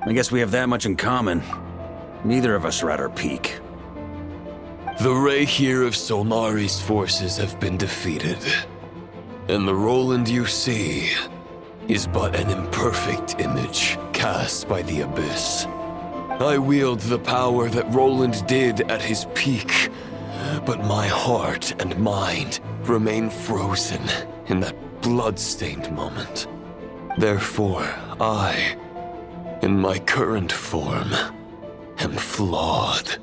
I guess we have that much in common. Neither of us are at our peak. The Rayhir of Solnari's forces have been defeated, and the Roland you see is but an imperfect image cast by the Abyss. I wield the power that Roland did at his peak, but my heart and mind remain frozen in that blood-stained moment. Therefore, I, in my current form, am flawed.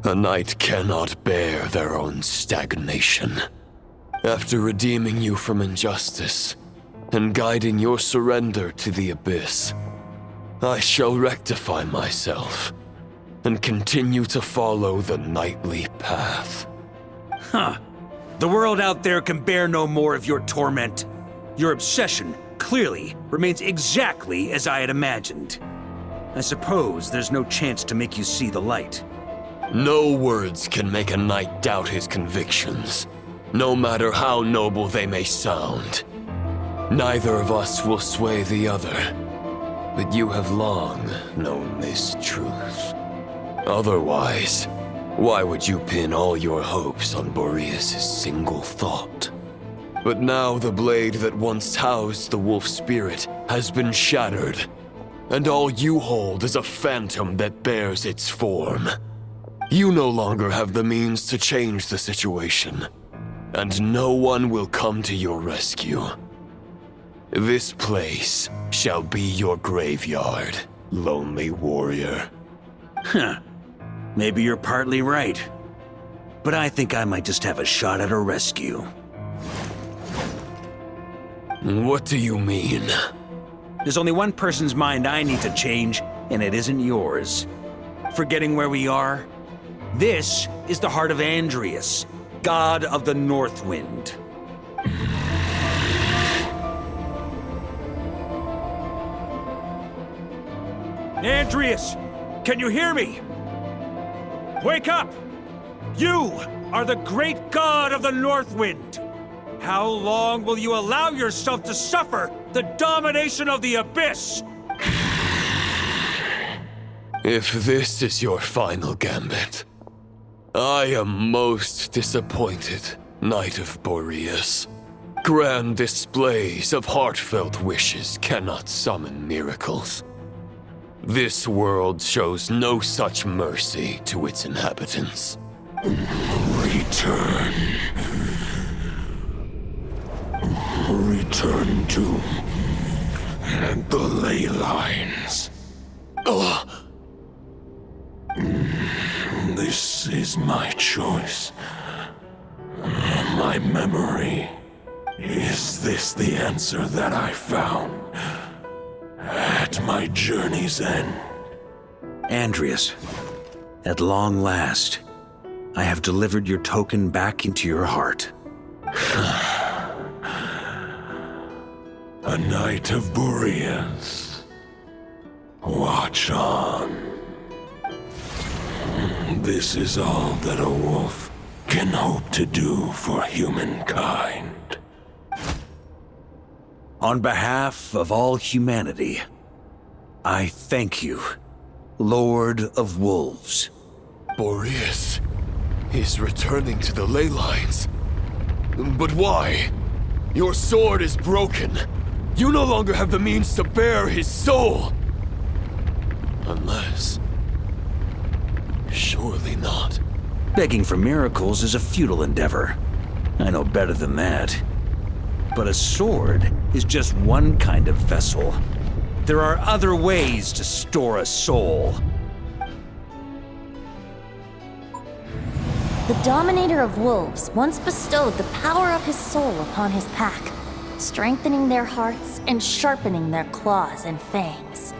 A knight cannot bear their own stagnation. After redeeming you from injustice and guiding your surrender to the Abyss, I shall rectify myself and continue to follow the knightly path. Huh. The world out there can bear no more of your torment. Your obsession, clearly, remains exactly as I had imagined. I suppose there's no chance to make you see the light. No words can make a knight doubt his convictions, no matter how noble they may sound. Neither of us will sway the other, but you have long known this truth. Otherwise, why would you pin all your hopes on Boreas' single thought? But now the blade that once housed the wolf spirit has been shattered, and all you hold is a phantom that bears its form. You no longer have the means to change the situation, and no one will come to your rescue. This place shall be your graveyard, lonely warrior. Huh. Maybe you're partly right. But I think I might just have a shot at a rescue. What do you mean? There's only one person's mind I need to change, and it isn't yours. Forgetting where we are? This is the heart of Andrias, god of the North Wind. Andrias, can you hear me? Wake up! You are the great god of the North Wind. How long will you allow yourself to suffer the domination of the Abyss? If this is your final gambit, I am most disappointed, Knight of Boreas. Grand displays of heartfelt wishes cannot summon miracles. This world shows no such mercy to its inhabitants. Return. Return to the ley lines. This is my choice. My memory. Is this the answer that I found at my journey's end? Andrias, at long last, I have delivered your token back into your heart. A knight of Boreas. Watch on. This is all that a wolf can hope to do for humankind. On behalf of all humanity, I thank you, Lord of Wolves. Boreas is returning to the ley lines. But why? Your sword is broken. You no longer have the means to bear his soul. Unless... surely not. Begging for miracles is a futile endeavor. I know better than that. But a sword is just one kind of vessel. There are other ways to store a soul. The Dominator of Wolves once bestowed the power of his soul upon his pack, strengthening their hearts and sharpening their claws and fangs.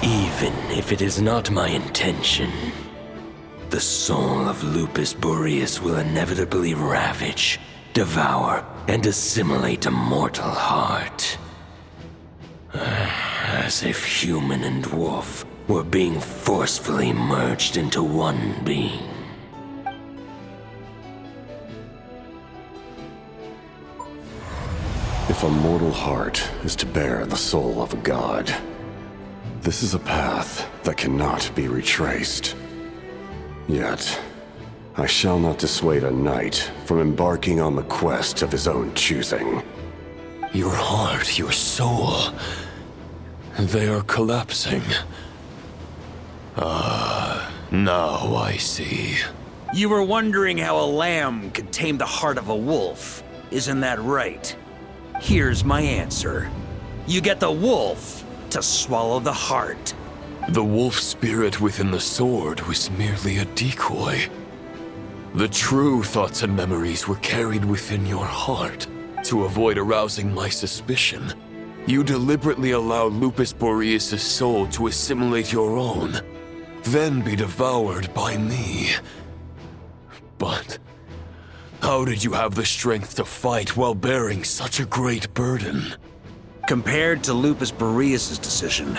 Even if it is not my intention, the soul of Lupus Boreas will inevitably ravage, devour, and assimilate a mortal heart. As if human and wolf were being forcefully merged into one being. If a mortal heart is to bear the soul of a god, this is a path that cannot be retraced. Yet, I shall not dissuade a knight from embarking on the quest of his own choosing. Your heart, your soul, they are collapsing. Now I see. You were wondering how a lamb could tame the heart of a wolf, isn't that right? Here's my answer. You get the wolf to swallow the heart. The wolf spirit within the sword was merely a decoy. The true thoughts and memories were carried within your heart. To avoid arousing my suspicion, you deliberately allowed Lupus Boreas' soul to assimilate your own, then be devoured by me. But how did you have the strength to fight while bearing such a great burden? Compared to Lupus Boreas' decision,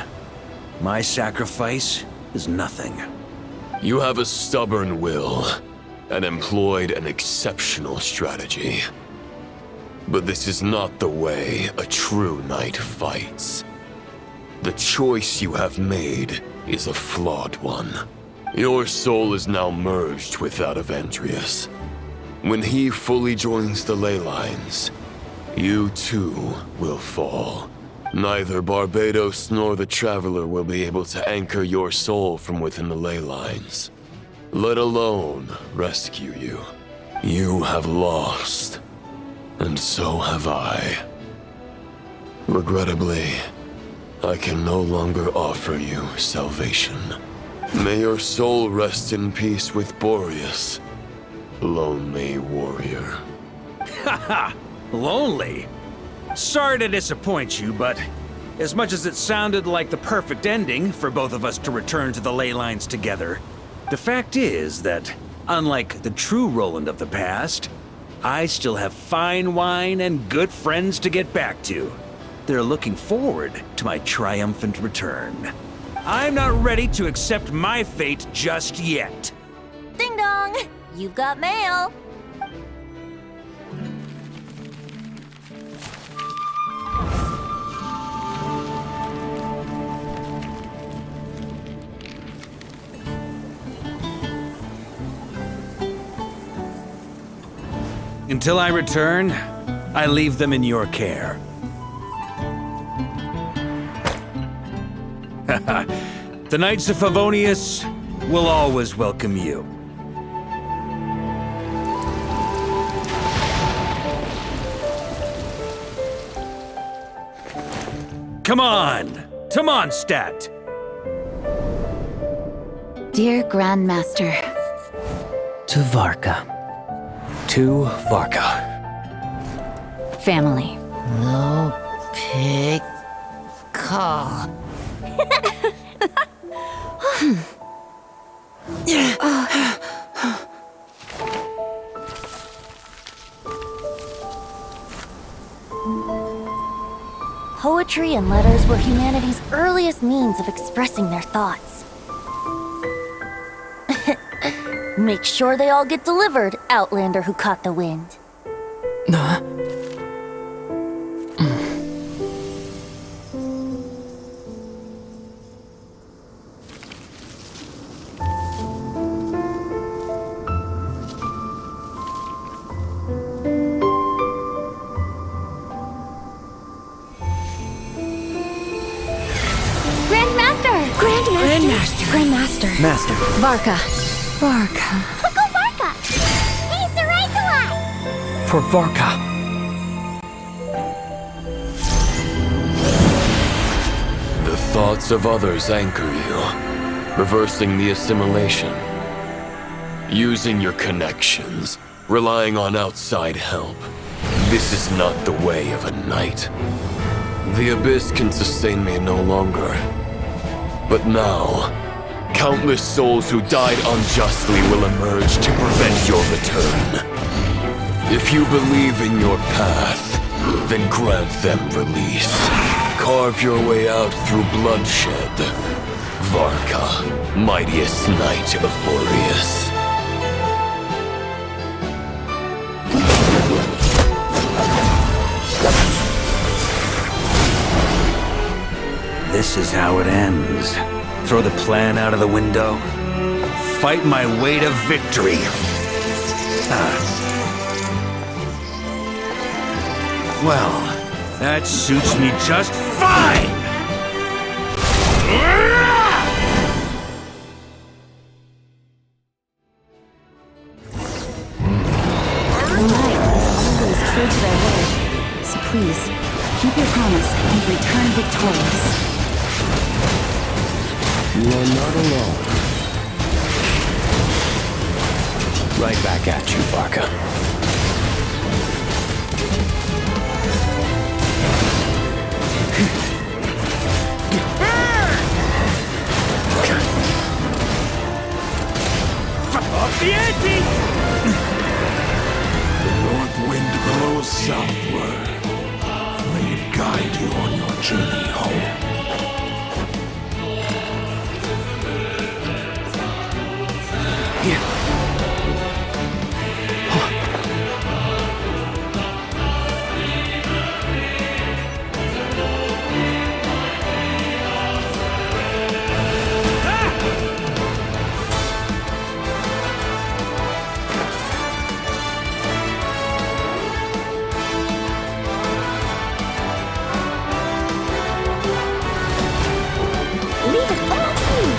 my sacrifice is nothing. You have a stubborn will and employed an exceptional strategy. But this is not the way a true knight fights. The choice you have made is a flawed one. Your soul is now merged with that of Andreas. When he fully joins the ley lines, you too will fall. Neither Barbados nor the Traveler will be able to anchor your soul from within the ley lines, let alone rescue you. You have lost, and so have I. Regrettably, I can no longer offer you salvation. May your soul rest in peace with Boreas, lonely warrior. Haha, lonely? Sorry to disappoint you, but as much as it sounded like the perfect ending for both of us to return to the ley lines together, the fact is that, unlike the true Roland of the past, I still have fine wine and good friends to get back to. They're looking forward to my triumphant return. I'm not ready to accept my fate just yet. Ding dong! You've got mail. Until I return, I leave them in your care. The Knights of Favonius will always welcome you. Come on, to Mondstadt. Dear Grandmaster. To Varka. To Varka. Family. No pig call. Poetry and letters were humanity's earliest means of expressing their thoughts. Make sure they all get delivered, Outlander who caught the wind. Grandmaster. Master. Varka. Varka. Uncle Varka! He's the right one! For Varka. The thoughts of others anchor you, reversing the assimilation. Using your connections, relying on outside help. This is not the way of a knight. The Abyss can sustain me no longer. But now, countless souls who died unjustly will emerge to prevent your return. If you believe in your path, then grant them release. Carve your way out through bloodshed. Varka, mightiest knight of Boreas. this is how it ends. Throw the plan out of the window. Fight my way to victory. Well, that suits me just fine! Always true to their word. So please, keep your promise and return victorious. You are not alone. Right back at you, Varka. Off the ante! The north wind blows southward. May it guide you on your journey home. Leave it all to me.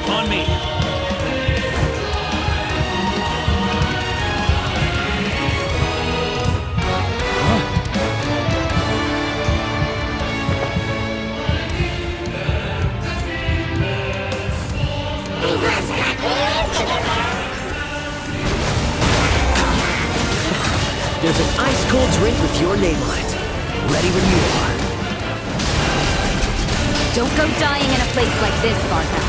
On me! There's an ice-cold drink with your name on it. Ready when you are. Don't go dying in a place like this, Varka.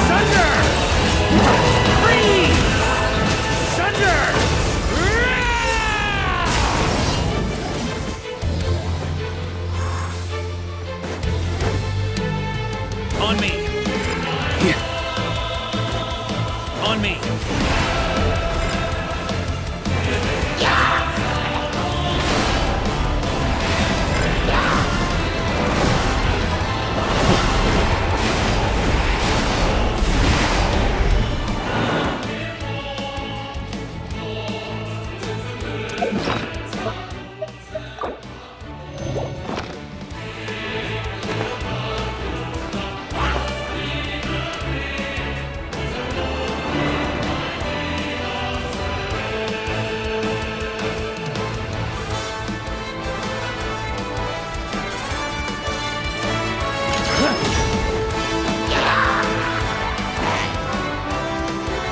Thunder! Freeze! Thunder! On me! On me!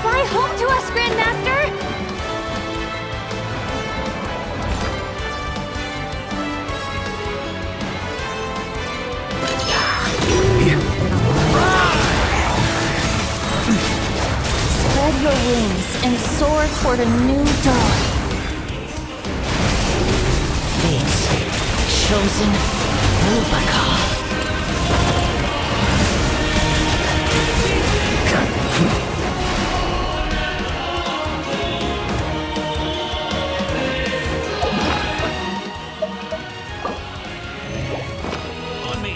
Fly home to us, Grandmaster! Spread your wings and soar toward a new dawn. Fate's chosen Varka. On me!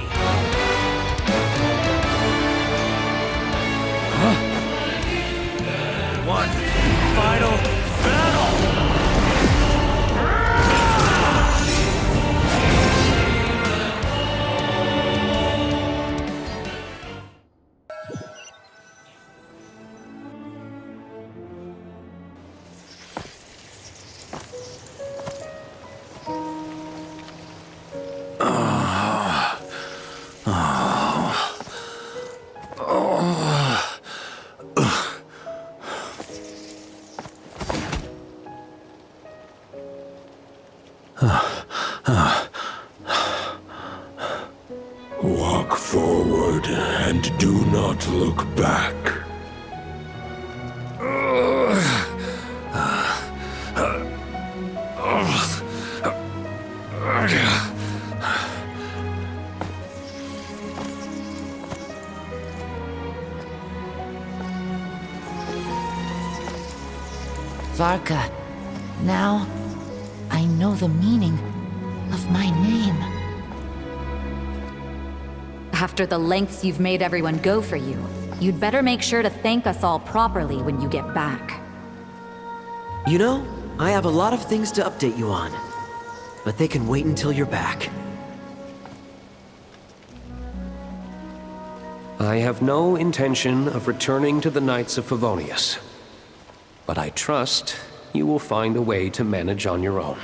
One final battle! Forward and do not look back. Varka, now I know the meaning of my name. After the lengths you've made everyone go for you, you'd better make sure to thank us all properly when you get back. You know, I have a lot of things to update you on, but they can wait until you're back. I have no intention of returning to the Knights of Favonius, but I trust you will find a way to manage on your own.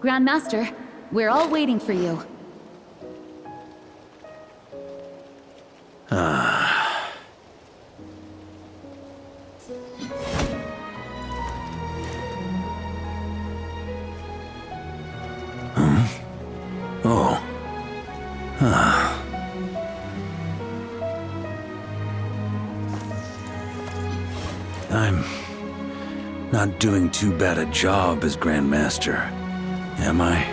Grandmaster, we're all waiting for you. I'm not doing too bad a job as Grandmaster, am I?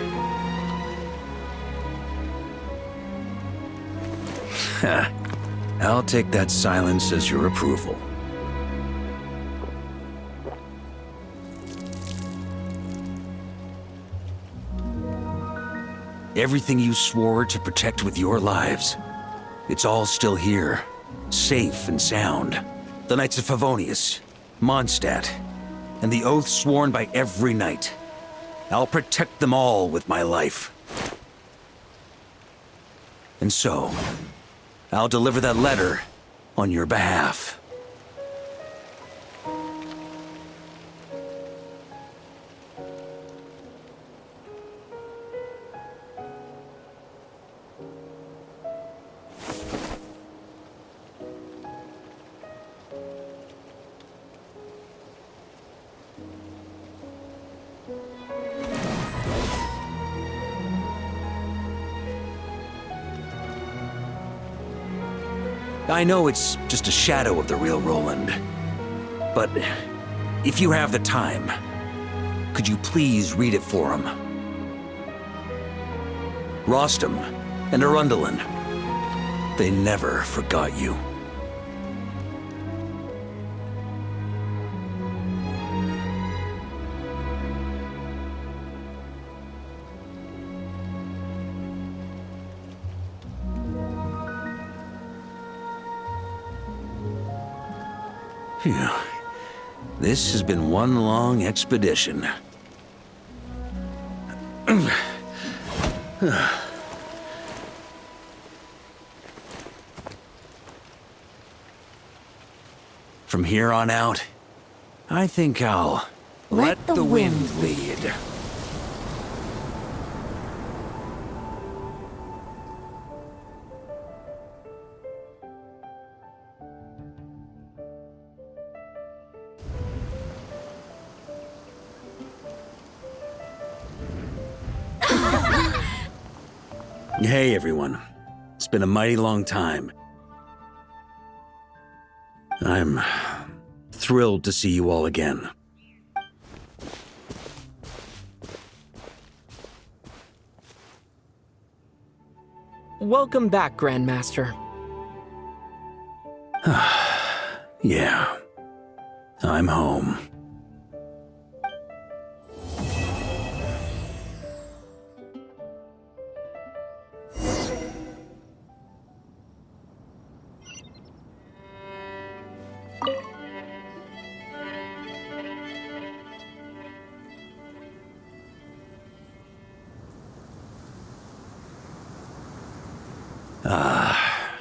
I'll take that silence as your approval. Everything you swore to protect with your lives, it's all still here, safe and sound. The Knights of Favonius, Mondstadt, and the oath sworn by every knight. I'll protect them all with my life. And so, I'll deliver that letter on your behalf. I know it's just a shadow of the real Roland, but if you have the time, could you please read it for him? Rostam and Arundelen, they never forgot you. Phew. This has been one long expedition. From here on out, I think I'll let the wind lead. Hey everyone, it's been a mighty long time. I'm thrilled to see you all again. Welcome back, Grandmaster. Yeah, I'm home.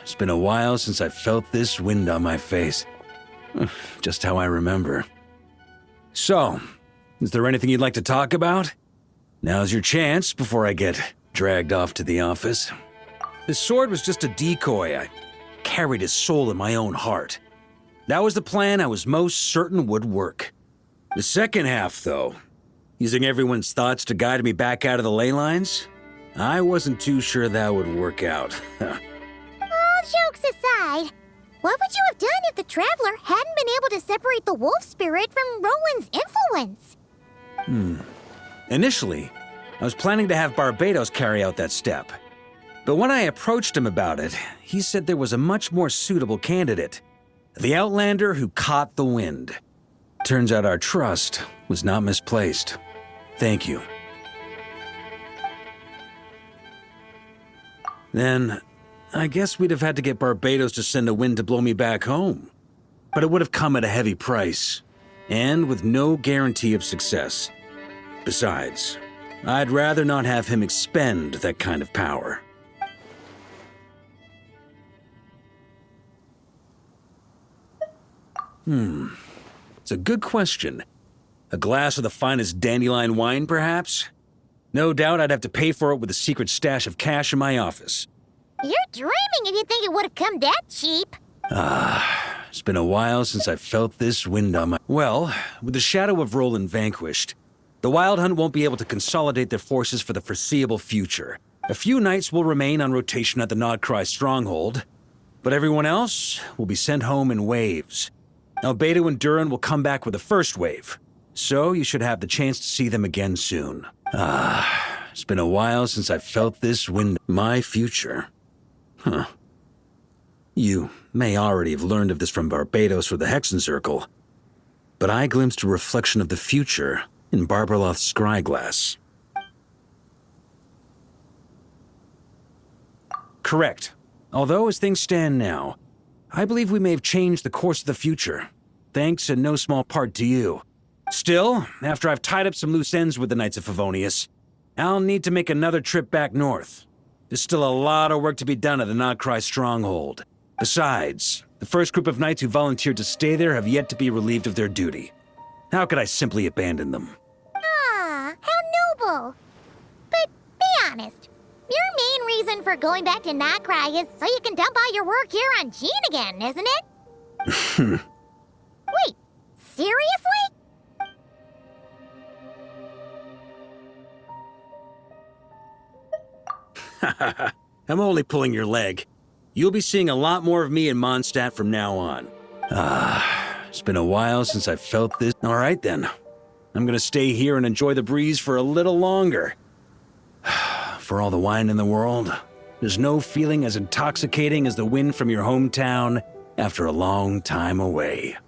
It's been a while since I felt this wind on my face. Just how I remember. So, is there anything you'd like to talk about? Now's your chance before I get dragged off to the office. This sword was just a decoy. carried his soul in my own heart. That was the plan I was most certain would work. The second half, though, using everyone's thoughts to guide me back out of the ley lines, I wasn't too sure that would work out. All jokes aside, what would you have done if the Traveler hadn't been able to separate the wolf spirit from Roland's influence? Initially, I was planning to have Barbados carry out that step. But when I approached him about it, he said there was a much more suitable candidate. The Outlander who caught the wind. Turns out our trust was not misplaced. Thank you. Then, I guess we'd have had to get Barbados to send a wind to blow me back home. But it would have come at a heavy price, and with no guarantee of success. Besides, I'd rather not have him expend that kind of power. It's a good question. A glass of the finest dandelion wine, perhaps? No doubt I'd have to pay for it with a secret stash of cash in my office. You're dreaming if you think it would have come that cheap. It's been a while since I felt this wind on my... Well, with the shadow of Roland vanquished, the Wild Hunt won't be able to consolidate their forces for the foreseeable future. A few knights will remain on rotation at the Nodcry stronghold, but everyone else will be sent home in waves. Albedo and Durin will come back with the first wave, so you should have the chance to see them again soon. It's been a while since I felt this wind. My future. You may already have learned of this from Barbados or the Hexen Circle, but I glimpsed a reflection of the future in Barbarloth's scryglass. Correct. Although, as things stand now, I believe we may have changed the course of the future, thanks in no small part to you. Still, after I've tied up some loose ends with the Knights of Favonius, I'll need to make another trip back north. There's still a lot of work to be done at the Nodcry stronghold. Besides, the first group of knights who volunteered to stay there have yet to be relieved of their duty. How could I simply abandon them? How noble. But be honest, your main reason for going back to Nodcry is so you can dump all your work here on Jean again, isn't it? Wait, seriously? I'm only pulling your leg. You'll be seeing a lot more of me in Mondstadt from now on. It's been a while since I felt this. All right then. I'm gonna stay here and enjoy the breeze for a little longer. For all the wine in the world, there's no feeling as intoxicating as the wind from your hometown after a long time away.